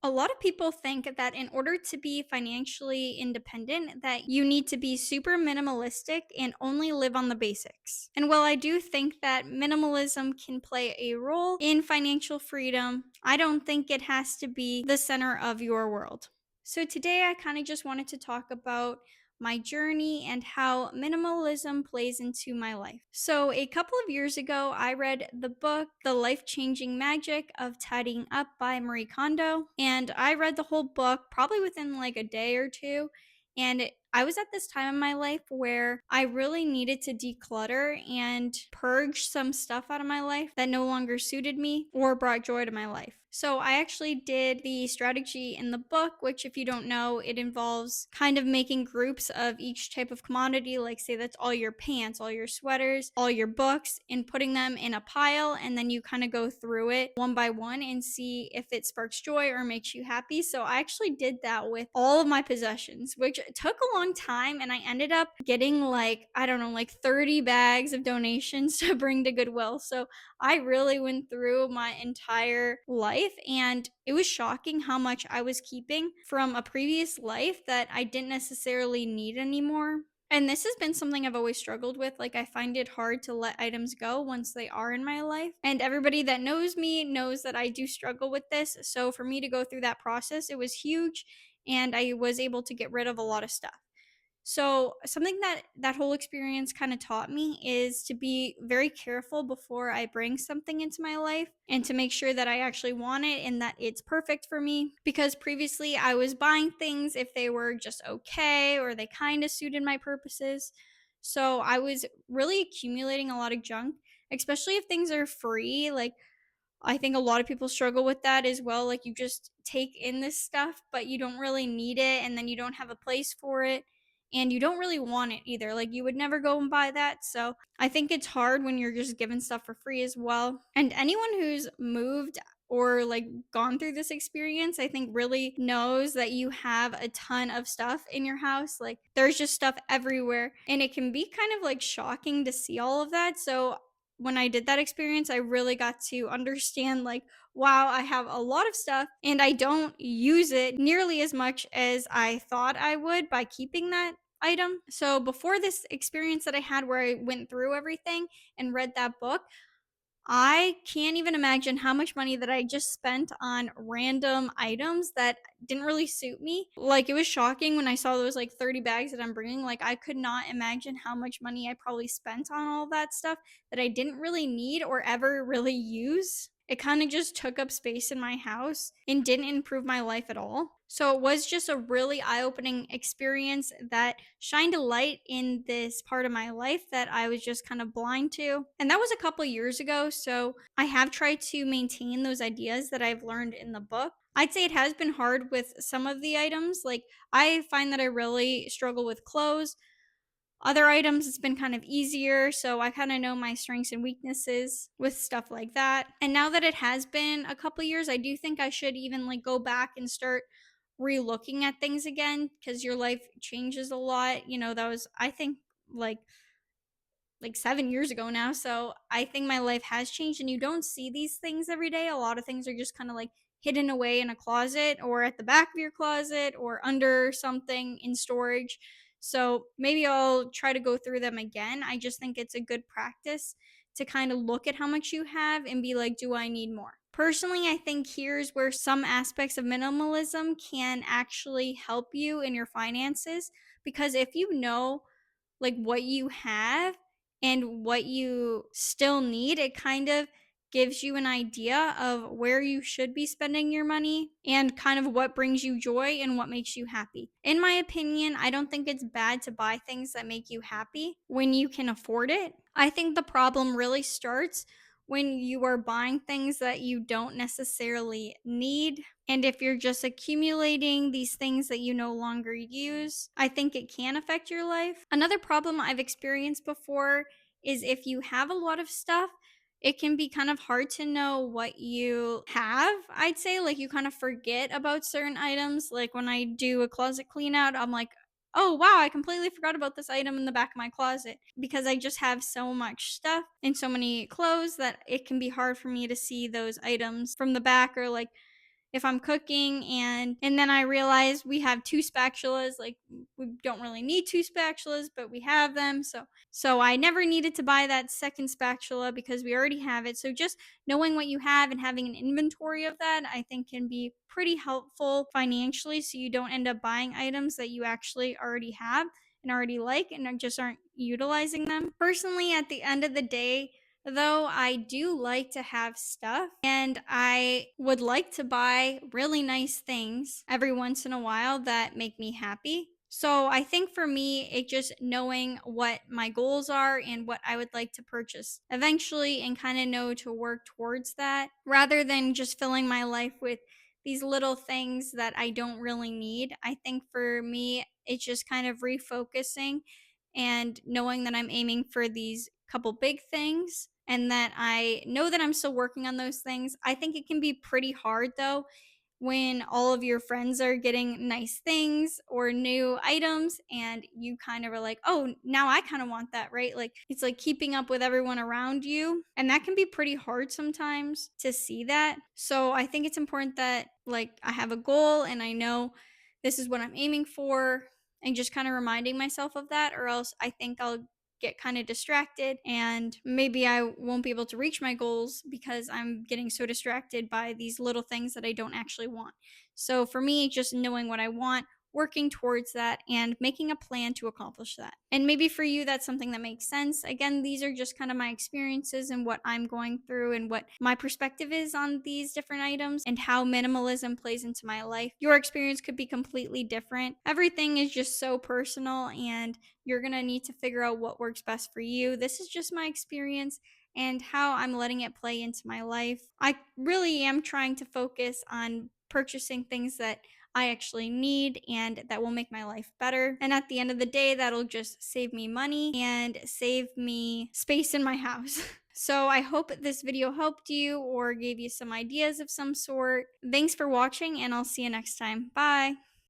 A lot of people think that in order to be financially independent that you need to be super minimalistic and only live on the basics. And while I do think that minimalism can play a role in financial freedom, I don't think it has to be the center of your world. So today I kind of just wanted to talk about my journey and how minimalism plays into my life. So, a couple of years ago, I read the book, The Life Changing Magic of Tidying Up by Marie Kondo. And I read the whole book probably within like a day or two. I was at this time in my life where I really needed to declutter and purge some stuff out of my life that no longer suited me or brought joy to my life. So I actually did the strategy in the book, which, if you don't know, it involves kind of making groups of each type of commodity, like say that's all your pants, all your sweaters, all your books, and putting them in a pile. And then you kind of go through it one by one and see if it sparks joy or makes you happy. So I actually did that with all of my possessions, which took a long time. And I ended up getting like, I don't know, like 30 bags of donations to bring to Goodwill. So I really went through my entire life, and it was shocking how much I was keeping from a previous life that I didn't necessarily need anymore. And this has been something I've always struggled with. Like, I find it hard to let items go once they are in my life. And everybody that knows me knows that I do struggle with this. So, for me to go through that process, it was huge. And I was able to get rid of a lot of stuff. So, something that whole experience kind of taught me is to be very careful before I bring something into my life and to make sure that I actually want it and that it's perfect for me. Because previously I was buying things if they were just okay or they kind of suited my purposes. So, I was really accumulating a lot of junk, especially if things are free. Like, I think a lot of people struggle with that as well. Like, you just take in this stuff, but you don't really need it, and then you don't have a place for it, and you don't really want it either. Like, you would never go and buy that. So, I think it's hard when you're just given stuff for free as well. And anyone who's moved or like gone through this experience, I think really knows that you have a ton of stuff in your house. Like, there's just stuff everywhere, and it can be kind of like shocking to see all of that. So, when I did that experience, I really got to understand like, wow, I have a lot of stuff and I don't use it nearly as much as I thought I would by keeping that item. So before this experience that I had where I went through everything and read that book, I can't even imagine how much money that I just spent on random items that didn't really suit me. Like, it was shocking when I saw those like 30 bags that I'm bringing. Like, I could not imagine how much money I probably spent on all that stuff that I didn't really need or ever really use. It kind of just took up space in my house and didn't improve my life at all. So it was just a really eye opening experience that shined a light in this part of my life that I was just kind of blind to. And that was a couple years ago. So I have tried to maintain those ideas that I've learned in the book. I'd say it has been hard with some of the items. Like, I find that I really struggle with clothes. Other items, it's been kind of easier, so I kind of know my strengths and weaknesses with stuff like that. And now that it has been a couple years, I do think I should even like go back and start re-looking at things again because your life changes a lot. That was, I think, like 7 years ago now. So I think my life has changed, and you don't see these things every day. A lot of things are just kind of like hidden away in a closet or at the back of your closet or under something in storage. So maybe I'll try to go through them again. I just think it's a good practice to kind of look at how much you have and be like, do I need more? Personally, I think here's where some aspects of minimalism can actually help you in your finances, because if you know like what you have and what you still need, it kind of gives you an idea of where you should be spending your money and kind of what brings you joy and what makes you happy. In my opinion, I don't think it's bad to buy things that make you happy when you can afford it. I think the problem really starts when you are buying things that you don't necessarily need. And if you're just accumulating these things that you no longer use, I think it can affect your life. Another problem I've experienced before is if you have a lot of stuff, it can be kind of hard to know what you have. I'd say, like, you kind of forget about certain items. Like, when I do a closet clean out, I'm like, oh wow, I completely forgot about this item in the back of my closet, because I just have so much stuff and so many clothes that it can be hard for me to see those items from the back, or like if I'm cooking and then I realize we have two spatulas, like we don't really need two spatulas, but we have them. So I never needed to buy that second spatula because we already have it. So just knowing what you have and having an inventory of that, I think can be pretty helpful financially so you don't end up buying items that you actually already have and already like and just aren't utilizing them. Personally, at the end of the day, though, I do like to have stuff and I would like to buy really nice things every once in a while that make me happy. So I think for me, it just knowing what my goals are and what I would like to purchase eventually and kind of know to work towards that rather than just filling my life with these little things that I don't really need. I think for me, it's just kind of refocusing and knowing that I'm aiming for these couple big things and that I know that I'm still working on those things. I think it can be pretty hard though when all of your friends are getting nice things or new items and you kind of are like, "Oh, now I kind of want that," right? Like it's like keeping up with everyone around you, and that can be pretty hard sometimes to see that. So, I think it's important that like I have a goal and I know this is what I'm aiming for and just kind of reminding myself of that or else I think I'll get kind of distracted and maybe I won't be able to reach my goals because I'm getting so distracted by these little things that I don't actually want. So for me, just knowing what I want, working towards that, and making a plan to accomplish that. And maybe for you, that's something that makes sense. Again, these are just kind of my experiences and what I'm going through and what my perspective is on these different items and how minimalism plays into my life. Your experience could be completely different. Everything is just so personal and you're going to need to figure out what works best for you. This is just my experience and how I'm letting it play into my life. I really am trying to focus on purchasing things that I actually need and that will make my life better. And at the end of the day, that'll just save me money and save me space in my house. So I hope this video helped you or gave you some ideas of some sort. Thanks for watching, and I'll see you next time. Bye.